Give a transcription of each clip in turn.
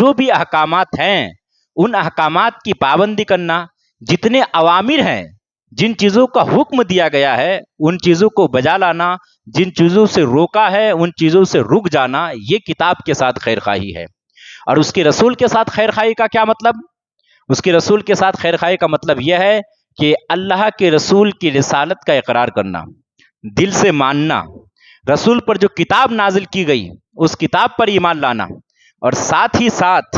جو بھی احکامات ہیں ان احکامات کی پابندی کرنا، جتنے اوامر ہیں، جن چیزوں کا حکم دیا گیا ہے ان چیزوں کو بجا لانا، جن چیزوں سے روکا ہے ان چیزوں سے رک جانا، یہ کتاب کے ساتھ خیر خواہی ہے۔ اور اس کے رسول کے ساتھ خیر خواہی کا کیا مطلب؟ اس کے رسول کے ساتھ خیر خواہی کا مطلب یہ ہے کہ اللہ کے رسول کی رسالت کا اقرار کرنا، دل سے ماننا، رسول پر جو کتاب نازل کی گئی اس کتاب پر ایمان لانا، اور ساتھ ہی ساتھ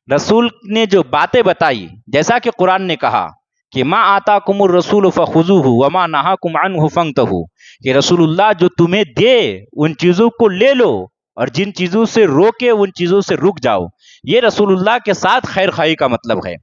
رسول نے جو باتیں بتائی، جیسا کہ قرآن نے کہا کہ ما آتاکم الرسول فخذوہ وما نہاکم عنہ فانتہوا، کہ رسول اللہ جو تمہیں دے ان چیزوں کو لے لو اور جن چیزوں سے روکے ان چیزوں سے رک جاؤ۔ یہ رسول اللہ کے ساتھ خیر خواہی کا مطلب ہے۔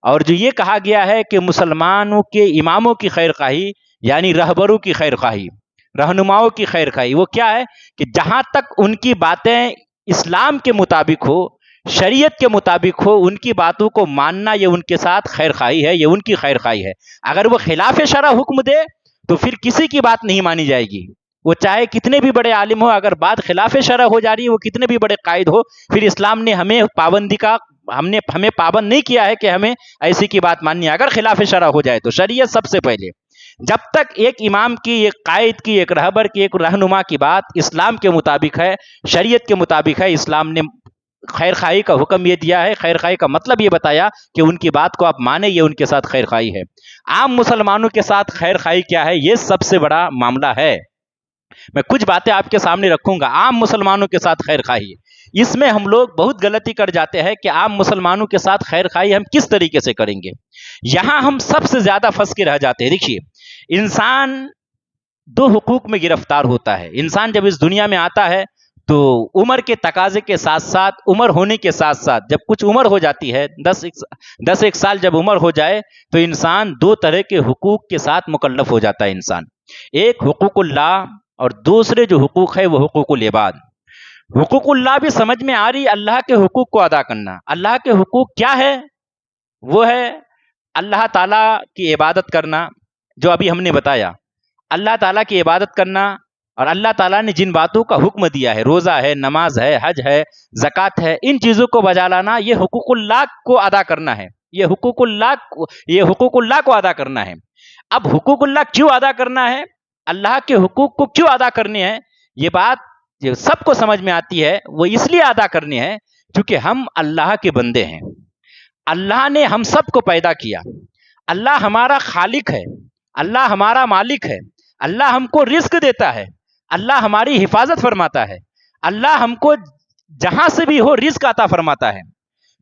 اور جو یہ کہا گیا ہے کہ مسلمانوں کے اماموں کی خیر خواہی یعنی رہبروں کی خیر خواہی، رہنماؤں کی خیر خواہی، وہ کیا ہے کہ جہاں تک ان کی باتیں اسلام کے مطابق ہو، شریعت کے مطابق ہو، ان کی باتوں کو ماننا یہ ان کے ساتھ خیر خواہی ہے، یہ ان کی خیر خواہی ہے۔ اگر وہ خلاف شرع حکم دے تو پھر کسی کی بات نہیں مانی جائے گی، وہ چاہے کتنے بھی بڑے عالم ہو، اگر بات خلاف شرع ہو جا رہی ہے، وہ کتنے بھی بڑے قائد ہو، پھر اسلام نے ہمیں پابندی کا ہمیں پابند نہیں کیا ہے کہ ہمیں ایسی کی بات ماننی ہے۔ اگر خلاف شرع ہو جائے تو شریعت سب سے پہلے، جب تک ایک امام کی، ایک قائد کی، ایک رہبر کی، ایک رہنما کی بات اسلام کے مطابق ہے، شریعت کے مطابق ہے، اسلام نے خیر خواہی کا حکم یہ دیا ہے، خیر خواہی کا مطلب یہ بتایا کہ ان کی بات کو آپ مانیں، یہ ان کے ساتھ خیر خواہی ہے۔ عام مسلمانوں کے ساتھ خیر خواہی کیا ہے، یہ سب سے بڑا معاملہ ہے۔ میں کچھ باتیں آپ کے سامنے رکھوں گا، عام مسلمانوں کے ساتھ خیر خواہی۔ اس میں ہم لوگ بہت غلطی کر جاتے ہیں کہ عام مسلمانوں کے ساتھ خیر خواہی ہم کس طریقے سے کریں گے، یہاں ہم سب سے زیادہ پھنس کے رہ جاتے ہیں۔ دیکھیے، انسان دو حقوق میں گرفتار ہوتا ہے۔ انسان جب اس دنیا میں آتا ہے تو عمر کے تقاضے کے ساتھ ساتھ، عمر ہونے کے ساتھ ساتھ، جب کچھ عمر ہو جاتی ہے، 10 سال جب عمر ہو جائے تو انسان دو طرح کے حقوق کے ساتھ مکلف ہو جاتا ہے۔ انسان ایک حقوق اللہ اور دوسرے جو حقوق ہے وہ حقوق العباد۔ حقوق اللہ بھی سمجھ میں آ رہی، اللہ کے حقوق کو ادا کرنا۔ اللہ کے حقوق کیا ہے؟ وہ ہے اللہ تعالیٰ کی عبادت کرنا، جو ابھی ہم نے بتایا، اللہ تعالیٰ کی عبادت کرنا، اور اللہ تعالیٰ نے جن باتوں کا حکم دیا ہے، روزہ ہے، نماز ہے، حج ہے، زکوٰۃ ہے، ان چیزوں کو بجا لانا، یہ حقوق اللہ کو ادا کرنا ہے۔ یہ حقوق اللہ کو ادا کرنا ہے۔ اب حقوق اللہ کیوں ادا کرنا ہے، اللہ کے حقوق کو کیوں ادا کرنے ہیں، یہ بات جو سب کو سمجھ میں آتی ہے، وہ اس لیے ادا کرنے ہیں کیونکہ ہم اللہ کے بندے ہیں۔ اللہ نے ہم سب کو پیدا کیا، اللہ ہمارا خالق ہے، اللہ ہمارا مالک ہے، اللہ ہم کو رزق دیتا ہے، اللہ ہماری حفاظت فرماتا ہے، اللہ ہم کو جہاں سے بھی ہو رزق عطا فرماتا ہے۔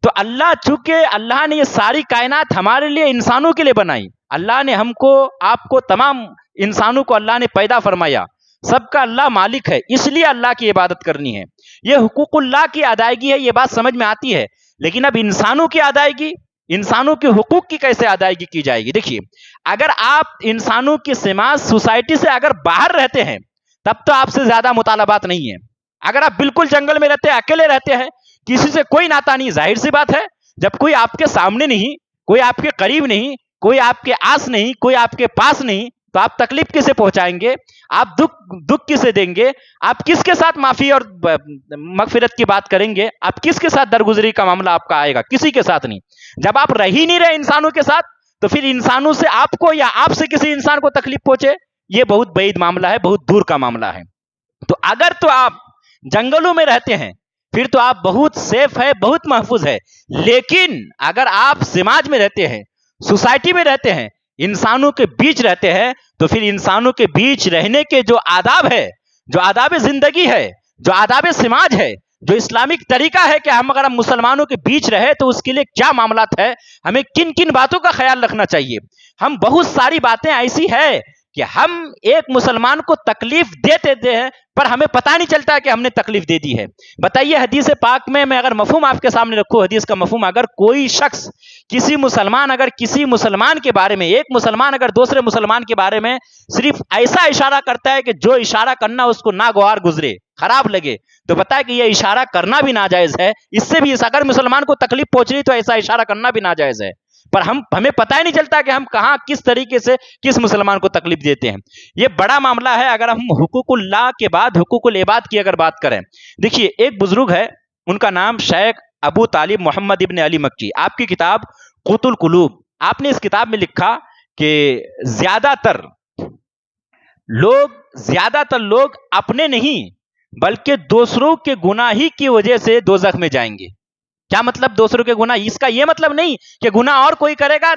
تو اللہ، چونکہ اللہ نے یہ ساری کائنات ہمارے لیے، انسانوں کے لیے بنائی، اللہ نے ہم کو، آپ کو، تمام انسانوں کو اللہ نے پیدا فرمایا، سب کا اللہ مالک ہے، اس لیے اللہ کی عبادت کرنی ہے۔ یہ حقوق اللہ کی ادائیگی ہے، یہ بات سمجھ میں آتی ہے۔ لیکن اب انسانوں کی ادائیگی، انسانوں کے حقوق کی کیسے ادائیگی کی جائے گی؟ دیکھیے، اگر آپ انسانوں کی سماج، سوسائٹی سے اگر باہر رہتے ہیں تب تو آپ سے زیادہ مطالبات نہیں ہیں۔ اگر آپ بالکل جنگل میں رہتے ہیں، اکیلے رہتے ہیں، کسی سے کوئی ناتا نہیں، ظاہر سی بات ہے جب کوئی آپ کے سامنے نہیں، کوئی آپ کے قریب نہیں، کوئی آپ کے آس نہیں، کوئی آپ کے پاس نہیں، تو آپ تکلیف کسے پہنچائیں گے؟ آپ دکھ کسے دیں گے؟ آپ کس کے ساتھ معافی اور مغفرت کی بات کریں گے؟ آپ کس کے ساتھ درگزری کا معاملہ آپ کا آئے گا؟ کسی کے ساتھ نہیں۔ جب آپ رہ ہی نہیں رہے انسانوں کے ساتھ، تو پھر انسانوں سے آپ کو یا آپ سے کسی انسان کو تکلیف پہنچے، یہ بہت بعید معاملہ ہے، بہت دور کا معاملہ ہے۔ تو اگر تو آپ جنگلوں میں رہتے ہیں پھر تو آپ بہت سیف ہے، بہت محفوظ ہے۔ لیکن اگر آپ سماج میں رہتے ہیں، سوسائٹی میں رہتے ہیں، انسانوں کے بیچ رہتے ہیں، تو پھر انسانوں کے بیچ رہنے کے جو آداب ہے، جو آداب زندگی ہے، جو آداب سماج ہے، جو اسلامک طریقہ ہے کہ اگر ہم مسلمانوں کے بیچ رہے تو اس کے لیے کیا معاملات ہے، ہمیں کن کن باتوں کا خیال رکھنا چاہیے۔ ہم بہت ساری باتیں ایسی ہے کہ ہم ایک مسلمان کو تکلیف دیتے ہیں پر ہمیں پتہ نہیں چلتا کہ ہم نے تکلیف دے دی ہے۔ بتائیے، حدیث پاک میں اگر مفہوم آپ کے سامنے رکھوں، حدیث کا مفہوم، اگر کوئی شخص، کسی مسلمان کے بارے میں، ایک مسلمان اگر دوسرے مسلمان کے بارے میں صرف ایسا اشارہ کرتا ہے کہ جو اشارہ کرنا اس کو ناگوار گزرے، خراب لگے، تو بتائے کہ یہ اشارہ کرنا بھی ناجائز ہے۔ اس سے بھی اگر مسلمان کو تکلیف پہنچ رہی تو ایسا اشارہ کرنا بھی ناجائز ہے، پر ہمیں پتہ ہی نہیں چلتا کہ ہم کہاں، کس طریقے سے کس مسلمان کو تکلیف دیتے ہیں۔ یہ بڑا معاملہ ہے۔ اگر ہم حقوق اللہ کے بعد حقوق العباد کی اگر بات کریں، دیکھیے، ایک بزرگ ہے، ان کا نام شیخ ابو طالب محمد ابن علی مکی، آپ کی کتاب قوت القلوب، آپ نے اس کتاب میں لکھا کہ زیادہ تر لوگ اپنے نہیں بلکہ دوسروں کے گناہ ہی کی وجہ سے دوزخ میں جائیں گے۔ کیا مطلب دوسروں کے گناہ؟ اس کا یہ مطلب نہیں کہ گناہ اور کوئی کرے گا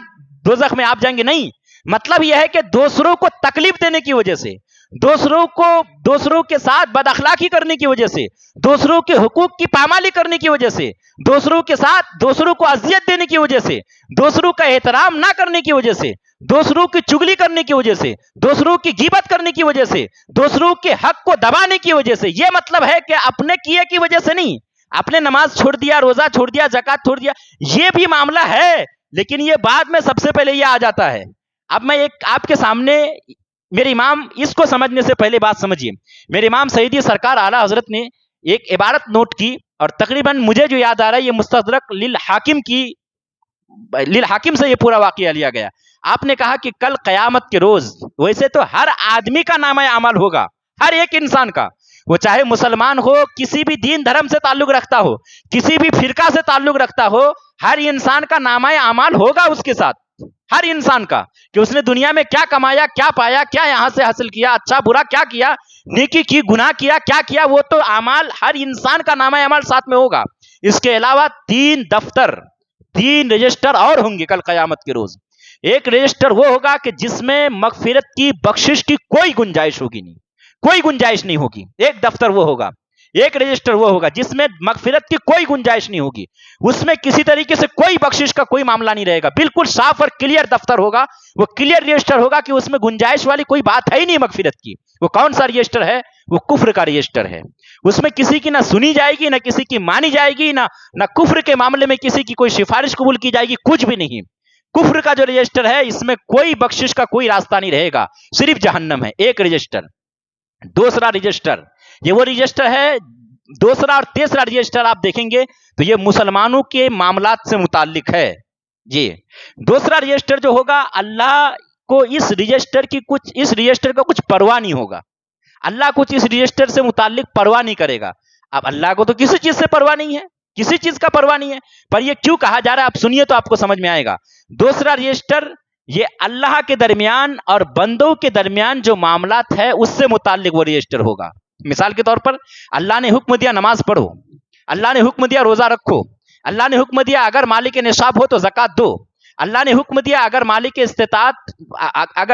دوزخ میں آپ جائیں گے، نہیں، مطلب یہ ہے کہ دوسروں کو تکلیف دینے کی وجہ سے، دوسروں کے ساتھ بد اخلاقی کرنے کی وجہ سے، دوسروں کے حقوق کی پامالی کرنے کی وجہ سے، دوسروں کے ساتھ دوسروں کو اذیت دینے کی وجہ سے، دوسروں کا احترام نہ کرنے کی وجہ سے، دوسروں کی چگلی کرنے کی وجہ سے، دوسروں کی غیبت کرنے کی وجہ سے، دوسروں کے حق کو دبانے کی وجہ سے، یہ مطلب ہے کہ اپنے کیے کی وجہ سے نہیں، اپنے نماز چھوڑ دیا، روزہ چھوڑ دیا، زکات چھوڑ دیا، یہ بھی معاملہ ہے، لیکن یہ بعد میں سب سے پہلے یہ آ جاتا ہے۔ اب میں ایک آپ کے سامنے، میرے امام، اس کو سمجھنے سے پہلے بات سمجھیے، میرے امام سیدی سرکار اعلیٰ حضرت نے ایک عبارت نوٹ کی، اور تقریباً مجھے جو یاد آ رہا ہے یہ مستدرک للحاکم سے یہ پورا واقعہ لیا گیا۔ آپ نے کہا کہ کل قیامت کے روز ویسے تو ہر آدمی کا نامہ اعمال ہوگا، ہر ایک انسان کا، وہ چاہے مسلمان ہو، کسی بھی دین دھرم سے تعلق رکھتا ہو، کسی بھی فرقہ سے تعلق رکھتا ہو، ہر انسان کا نامہ اعمال ہوگا اس کے ساتھ، ہر انسان کا، کہ اس نے دنیا میں کیا کمایا، کیا پایا، کیا یہاں سے حاصل کیا، اچھا برا کیا کیا، نیکی کی، گناہ کیا، کیا کیا، وہ تو اعمال ہر انسان کا نامہ اعمال ساتھ میں ہوگا۔ اس کے علاوہ 3 دفتر، 3 رجسٹر اور ہوں گے کل قیامت کے روز۔ ایک رجسٹر وہ ہوگا کہ جس میں مغفرت کی، بخشش کی کوئی گنجائش ہوگی نہیں، کوئی گنجائش نہیں ہوگی، ایک دفتر وہ ہوگا، ایک رجسٹر وہ ہوگا جس میں مغفرت کی کوئی گنجائش نہیں ہوگی، اس میں کسی طریقے سے کوئی بخشش کا کوئی معاملہ نہیں رہے گا، بالکل صاف اور کلیئر دفتر ہوگا، وہ کلیئر رجسٹر ہوگا کہ اس میں گنجائش والی کوئی بات ہے ہی نہیں مغفرت کی۔ وہ کون سا رجسٹر ہے؟ وہ کفر کا رجسٹر ہے، اس میں کسی کی نہ سنی جائے گی، نہ کسی کی مانی جائے گی، نہ کفر کے معاملے میں کسی کی کوئی سفارش قبول کی جائے گی، کچھ بھی نہیں۔ کفر کا جو رجسٹر ہے اس میں کوئی بخشش کا کوئی راستہ نہیں رہے گا، صرف جہنم ہے، ایک رجسٹر۔ دوسرا رجسٹر، یہ وہ رجسٹر ہے، دوسرا اور تیسرا رجسٹر آپ دیکھیں گے تو یہ مسلمانوں کے معاملات سے متعلق ہے۔ جی، دوسرا رجسٹر جو ہوگا، اللہ کو اس رجسٹر کا کچھ پرواہ نہیں ہوگا، اللہ کچھ اس رجسٹر سے متعلق پرواہ نہیں کرے گا۔ اب اللہ کو تو کسی چیز سے پرواہ نہیں ہے، کسی چیز کا پرواہ نہیں ہے، پر یہ کیوں کہا جا رہا ہے آپ سنیے تو آپ کو سمجھ میں آئے گا۔ دوسرا رجسٹر یہ اللہ کے درمیان اور بندوں کے درمیان جو معاملات ہے اس سے متعلق وہ رجسٹر ہوگا۔ مثال کے طور پر اللہ نے حکم دیا نماز پڑھو، اللہ نے حکم دیا روزہ رکھو، اللہ نے حکم دیا اگر مالک نصاب ہو تو زکات دو، اللہ نے حکم دیا اگر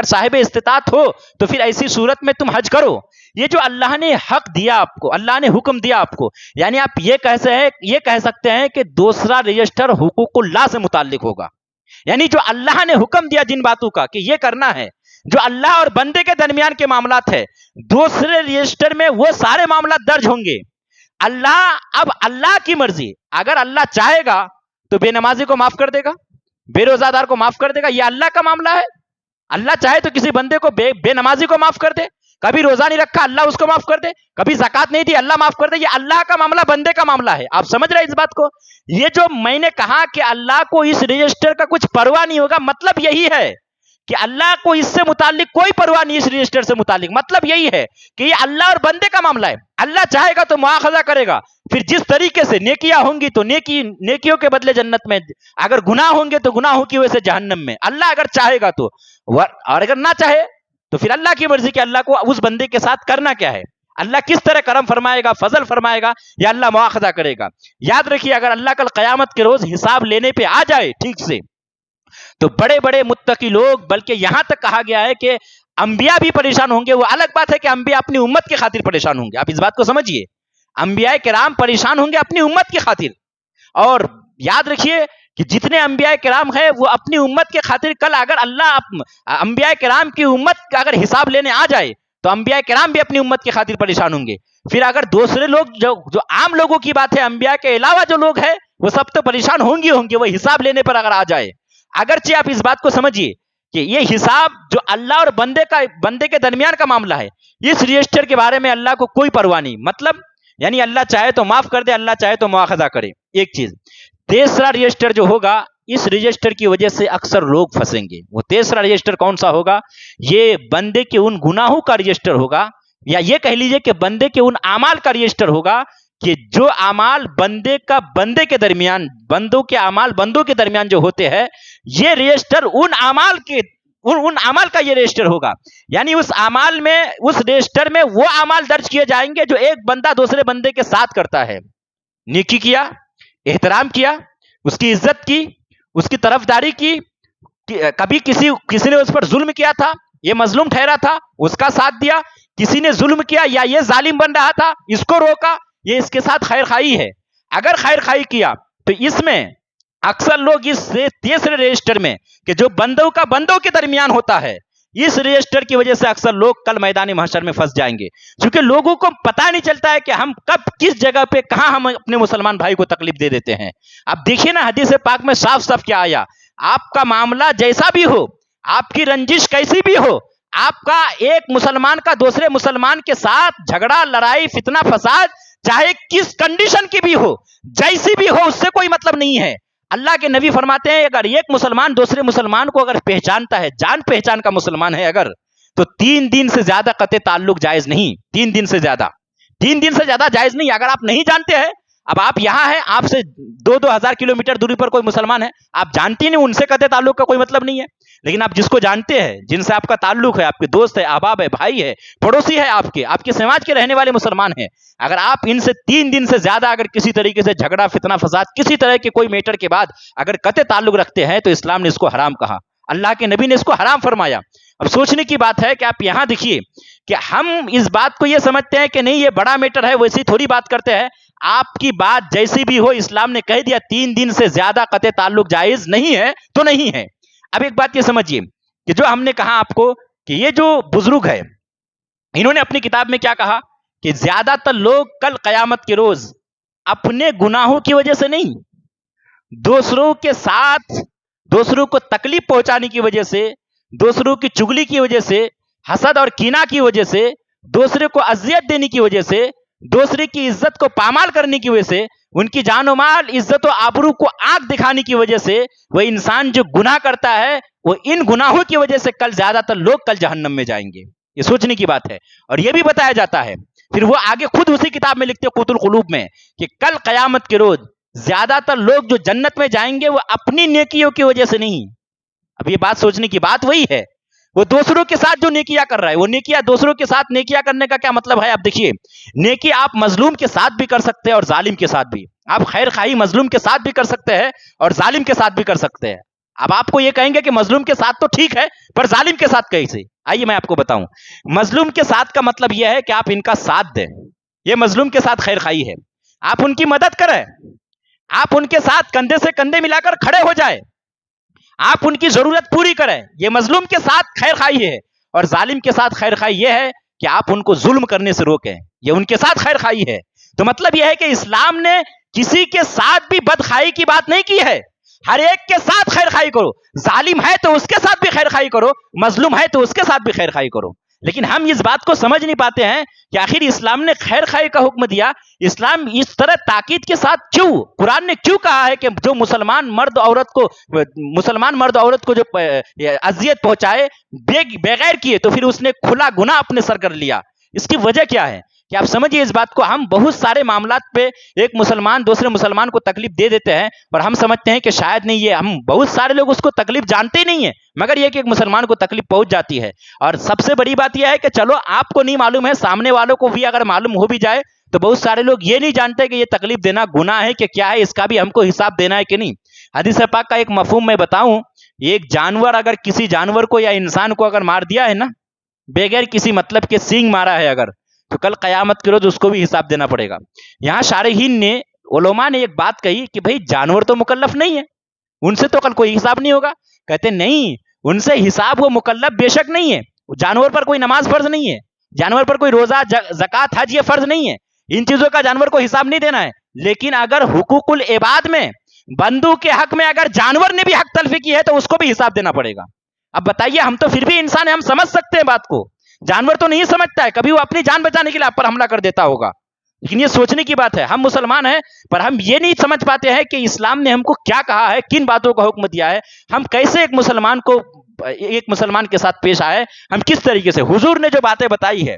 صاحب استطاعت ہو تو پھر ایسی صورت میں تم حج کرو۔ یہ جو اللہ نے حق دیا آپ کو، اللہ نے حکم دیا آپ کو، یعنی آپ یہ کہہ سکتے ہیں کہ دوسرا رجسٹر حقوق اللہ سے متعلق ہوگا، یعنی جو اللہ نے حکم دیا جن باتوں کا کہ یہ کرنا ہے، جو اللہ اور بندے کے درمیان کے معاملات ہے، دوسرے رجسٹر میں وہ سارے معاملات درج ہوں گے۔ اب اللہ کی مرضی، اگر اللہ چاہے گا تو بے نمازی کو معاف کر دے گا، بے روزہ دار کو معاف کر دے گا، یہ اللہ کا معاملہ ہے۔ اللہ چاہے تو کسی بندے کو بے نمازی کو معاف کر دے، کبھی روزہ نہیں رکھا اللہ اس کو معاف کر دے، کبھی زکات نہیں دی اللہ معاف کر دے، یہ اللہ کا معاملہ، بندے کا معاملہ ہے۔ آپ سمجھ رہے ہیں اس بات کو؟ یہ جو میں نے کہا کہ اللہ کو اس رجسٹر کا کچھ پرواہ نہیں ہوگا، مطلب یہی ہے کہ اللہ کو اس سے متعلق کوئی پرواہ نہیں، اس رجسٹر سے متعلق، مطلب یہی ہے کہ یہ اللہ اور بندے کا معاملہ ہے۔ اللہ چاہے گا تو مواخذہ کرے گا، پھر جس طریقے سے نیکیاں ہوں گی تو نیکیوں کے بدلے جنت میں، اگر گناہ ہوں گے تو گناہوں کی وجہ سے جہنم میں، اللہ اگر چاہے گا تو، اور اگر نہ چاہے تو پھر اللہ کی مرضی کہ اللہ کو اس بندے کے ساتھ کرنا کیا ہے، اللہ کس طرح کرم فرمائے گا، فضل فرمائے گا، یا اللہ مواخذہ کرے گا۔ یاد رکھیے، اگر اللہ کل قیامت کے روز حساب لینے پہ آ جائے ٹھیک سے، تو بڑے بڑے متقی لوگ، بلکہ یہاں تک کہا گیا ہے کہ انبیاء بھی پریشان ہوں گے۔ وہ الگ بات ہے کہ انبیاء اپنی امت کی خاطر پریشان ہوں گے، آپ اس بات کو سمجھیے، انبیاء کرام پریشان ہوں گے اپنی امت کی خاطر، اور یاد رکھیے کہ جتنے انبیاء کرام ہیں وہ اپنی امت کے خاطر، کل اگر اللہ انبیاء کرام کی امت کا اگر حساب لینے آ جائے تو انبیاء کرام بھی اپنی امت کی خاطر پریشان ہوں گے۔ پھر اگر دوسرے لوگ جو عام لوگوں کی بات ہے، انبیاء کے علاوہ جو لوگ ہیں وہ سب تو پریشان ہوں گے وہ حساب لینے پر اگر آ جائے۔ اگرچہ آپ اس بات کو سمجھیے کہ یہ حساب جو اللہ اور بندے کے درمیان کا معاملہ ہے، اس رجسٹر کے بارے میں اللہ کو کوئی پرواہ نہیں، مطلب یعنی اللہ چاہے تو معاف کر دے، اللہ چاہے تو مواخذہ کرے، ایک چیز۔ تیسرا رجسٹر جو ہوگا، اس رجسٹر کی وجہ سے اکثر لوگ پھنسیں گے۔ وہ تیسرا رجسٹر کون سا ہوگا؟ یہ بندے کے ان گناہوں کا رجسٹر ہوگا، یا یہ کہہ لیجئے کہ بندے کے ان اعمال کا رجسٹر ہوگا کہ جو اعمال بندے کا بندے کے درمیان، بندوں کے اعمال بندوں کے درمیان جو ہوتے ہیں، یہ رجسٹر ان اعمال کا یہ رجسٹر ہوگا. یعنی اس اعمال میں، اس رجسٹر میں وہ اعمال درج کیے جائیں گے جو ایک بندہ دوسرے بندے کے ساتھ کرتا ہے. نیکی کیا، احترام کیا، اس کی عزت کی، اس کی طرفداری کی، کبھی کسی نے اس پر ظلم کیا تھا، یہ مظلوم ٹھہرا تھا، اس کا ساتھ دیا. کسی نے ظلم کیا یا یہ ظالم بن رہا تھا، اس کو روکا، یہ اس کے ساتھ خیر خواہی ہے. اگر خیر خواہی کیا تو اس میں اکثر لوگ اس تیسرے رجسٹر میں کہ جو بندوں کا بندوں کے درمیان ہوتا ہے، اس رجسٹر کی وجہ سے اکثر لوگ کل میدان محشر میں پھنس جائیں گے، کیونکہ لوگوں کو پتہ نہیں چلتا ہے کہ ہم کب کس جگہ پہ کہاں ہم اپنے مسلمان بھائی کو تکلیف دے دیتے ہیں. اب دیکھیے نا، حدیث پاک میں صاف صاف کیا آیا، آپ کا معاملہ جیسا بھی ہو، آپ کی رنجش کیسی بھی ہو، آپ کا ایک مسلمان کا دوسرے مسلمان کے ساتھ جھگڑا، لڑائی، فتنہ فساد، چاہے کس کنڈیشن کی بھی ہو، جیسی بھی ہو، اس سے کوئی مطلب نہیں ہے. اللہ کے نبی فرماتے ہیں اگر ایک مسلمان دوسرے مسلمان کو اگر پہچانتا ہے، جان پہچان کا مسلمان ہے اگر، تو 3 دن سے زیادہ قطع تعلق جائز نہیں. 3 دن سے زیادہ جائز نہیں. اگر آپ نہیں جانتے ہیں، اب آپ یہاں ہیں، آپ سے 2-2 ہزار کلومیٹر دوری پر کوئی مسلمان ہے، آپ جانتے نہیں، ان سے قطع تعلق کا کوئی مطلب نہیں ہے. لیکن آپ جس کو جانتے ہیں، جن سے آپ کا تعلق ہے، آپ کے دوست ہے، احباب ہے، بھائی ہے، پڑوسی ہے، آپ کے سماج کے رہنے والے مسلمان ہیں، اگر آپ ان سے 3 دن سے زیادہ اگر کسی طریقے سے جھگڑا، فتنہ فساد، کسی طرح کے کوئی میٹر کے بعد اگر قطع تعلق رکھتے ہیں تو اسلام نے اس کو حرام کہا، اللہ کے نبی نے اس کو حرام فرمایا. اب سوچنے کی بات ہے کہ آپ یہاں دیکھیے کہ ہم اس بات کو یہ سمجھتے ہیں کہ نہیں یہ بڑا میٹر ہے، ویسی تھوڑی بات کرتے ہیں. آپ کی بات جیسی بھی ہو، اسلام نے کہہ دیا 3 دن سے زیادہ قطع تعلق جائز نہیں ہے تو نہیں ہے. اب ایک بات یہ سمجھیے کہ جو ہم نے کہا آپ کو کہ یہ جو بزرگ ہے، انہوں نے اپنی کتاب میں کیا کہا کہ زیادہ تر لوگ کل قیامت کے روز اپنے گناہوں کی وجہ سے نہیں، دوسروں کے ساتھ دوسروں کو تکلیف پہنچانے کی وجہ سے، دوسروں کی چگلی کی وجہ سے، حسد اور کینہ کی وجہ سے، دوسرے کو اذیت دینے کی وجہ سے، دوسرے کی عزت کو پامال کرنے کی وجہ سے، ان کی جان و مال، عزت و آبرو کو آنکھ دکھانے کی وجہ سے، وہ انسان جو گناہ کرتا ہے، وہ ان گناہوں کی وجہ سے کل زیادہ تر لوگ کل جہنم میں جائیں گے. یہ سوچنے کی بات ہے. اور یہ بھی بتایا جاتا ہے، پھر وہ آگے خود اسی کتاب میں لکھتے قوت القلوب میں کہ کل قیامت کے روز زیادہ تر لوگ جو جنت میں جائیں گے وہ اپنی نیکیوں کی وجہ سے نہیں. اب یہ بات سوچنے کی بات وہی ہے، وہ دوسروں کے ساتھ جو نیکیاں کر رہا ہے، وہ نیکیاں دوسروں کے ساتھ نیکیاں کرنے کا کیا مطلب ہے؟ اب دیکھیے، نیکی آپ مظلوم کے ساتھ بھی کر سکتے ہیں اور ظالم کے ساتھ بھی. آپ خیر خواہی مظلوم کے ساتھ بھی کر سکتے ہیں اور ظالم کے ساتھ بھی کر سکتے ہیں. اب آپ کو یہ کہیں گے کہ مظلوم کے ساتھ تو ٹھیک ہے، پر ظالم کے ساتھ کیسے؟ آئیے میں آپ کو بتاؤں. مظلوم کے ساتھ کا مطلب یہ ہے کہ آپ ان کا ساتھ دیں، یہ مظلوم کے ساتھ خیر خواہی ہے. آپ ان کی مدد کریں، آپ ان کے ساتھ کندھے سے کندھے ملا کر کھڑے ہو جائیں، آپ ان کی ضرورت پوری کریں، یہ مظلوم کے ساتھ خیر خواہی ہے. اور ظالم کے ساتھ خیر خواہی یہ ہے کہ آپ ان کو ظلم کرنے سے روکیں، یہ ان کے ساتھ خیر خواہی ہے. تو مطلب یہ ہے کہ اسلام نے کسی کے ساتھ بھی بدخواہی کی بات نہیں کی ہے، ہر ایک کے ساتھ خیر خواہی کرو. ظالم ہے تو اس کے ساتھ بھی خیر خواہی کرو، مظلوم ہے تو اس کے ساتھ بھی خیر خواہی کرو. لیکن ہم اس بات کو سمجھ نہیں پاتے ہیں کہ آخر اسلام نے خیر خواہی کا حکم دیا، اسلام اس طرح تاکید کے ساتھ کیوں، قرآن نے کیوں کہا ہے کہ جو مسلمان مرد عورت کو جو اذیت پہنچائے بغیر کیے تو پھر اس نے کھلا گناہ اپنے سر کر لیا. اس کی وجہ کیا ہے کہ آپ سمجھیے اس بات کو. ہم بہت سارے معاملات پہ ایک مسلمان دوسرے مسلمان کو تکلیف دے دیتے ہیں اور ہم سمجھتے ہیں کہ شاید نہیں، یہ ہم بہت سارے لوگ اس کو تکلیف جانتے ہی نہیں ہیں، مگر یہ کہ ایک مسلمان کو تکلیف پہنچ جاتی ہے. اور سب سے بڑی بات یہ ہے کہ چلو آپ کو نہیں معلوم ہے، سامنے والوں کو بھی اگر معلوم ہو بھی جائے تو بہت سارے لوگ یہ نہیں جانتے کہ یہ تکلیف دینا گناہ ہے کہ کیا ہے، اس کا بھی ہم کو حساب دینا ہے کہ نہیں. حدیث پاک کا ایک مفہوم میں بتاؤں، ایک جانور اگر کسی جانور کو یا انسان کو اگر مار دیا ہے نا، بغیر کسی مطلب کے سینگ مارا ہے اگر، تو کل قیامت کے روز اس کو بھی حساب دینا پڑے گا. یہاں شارحین نے، علماء نے ایک بات کہی کہ بھئی جانور تو مکلف نہیں ہے، ان سے تو کل کوئی حساب نہیں ہوگا. کہتے نہیں، ان سے حساب وہ مکلف بے شک نہیں ہے. جانور پر کوئی نماز فرض نہیں ہے، جانور پر کوئی روزہ، زکوٰۃ، حج یہ فرض نہیں ہے، ان چیزوں کا جانور کو حساب نہیں دینا ہے. لیکن اگر حقوق العباد میں، بندوں کے حق میں اگر جانور نے بھی حق تلفی کی ہے تو اس کو بھی حساب دینا پڑے گا. اب بتائیے، ہم تو پھر بھی انسان ہیں، ہم سمجھ سکتے ہیں بات کو، جانور تو نہیں سمجھتا ہے، کبھی وہ اپنی جان بچانے کے لیے آپ پر حملہ کر دیتا ہوگا. لیکن یہ سوچنے کی بات ہے، ہم مسلمان ہیں پر ہم یہ نہیں سمجھ پاتے ہیں کہ اسلام نے ہم کو کیا کہا ہے، کن باتوں کا حکم دیا ہے، ہم کیسے ایک مسلمان کے ساتھ پیش آئے، ہم کس طریقے سے. حضور نے جو باتیں بتائی ہے،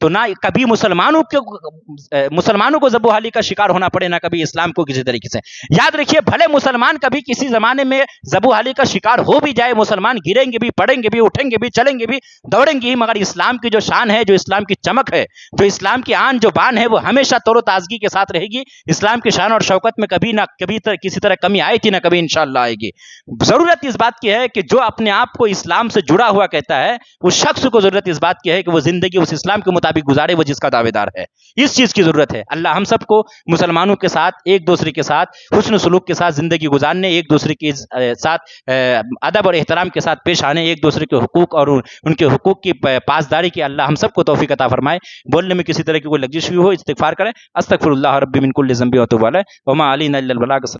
تو نہ کبھی مسلمانوں کو ذبح علی کا شکار ہونا پڑے، نہ کبھی اسلام کو کسی طریقے سے. یاد رکھیے بھلے مسلمان کبھی کسی زمانے میں ذبح علی کا شکار ہو بھی جائے، مسلمان گریں گے بھی، پڑیں گے بھی، اٹھیں گے بھی، چلیں گے بھی، دوڑیں گے ہی، مگر اسلام کی جو شان ہے، جو اسلام کی چمک ہے، جو اسلام کی آن جو بان ہے، وہ ہمیشہ تور و تازگی کے ساتھ رہے گی. اسلام کی شان اور شوکت میں کبھی نہ کبھی کسی طرح کمی آئی تھی، نہ کبھی انشاءاللہ آئے گی. ضرورت اس بات کی ہے کہ جو اپنے آپ کو اسلام سے جڑا ہوا کہتا ہے، اس شخص کو ضرورت اس بات کی ہے کہ وہ زندگی اس اسلام کے مطابق گزارے، وہ جس کا دعوے دار ہے. اس چیز کی ضرورت ہے. اللہ ہم سب کو مسلمانوں کے ساتھ ایک دوسرے کے ساتھ حسن سلوک کے ساتھ زندگی گزارنے، ایک دوسرے کے ساتھ ادب اور احترام کے ساتھ پیش آنے، ایک دوسرے کے حقوق اور ان کے حقوق کی پاسداری کی اللہ ہم سب کو توفیق عطا فرمائے. بولنے میں کسی طرح کی کوئی لغزش ہوئی ہو، استغفار کریں. استغفر اللہ ربی من کل ذنب و اتوب الیہ وما علینا الا البلاغ.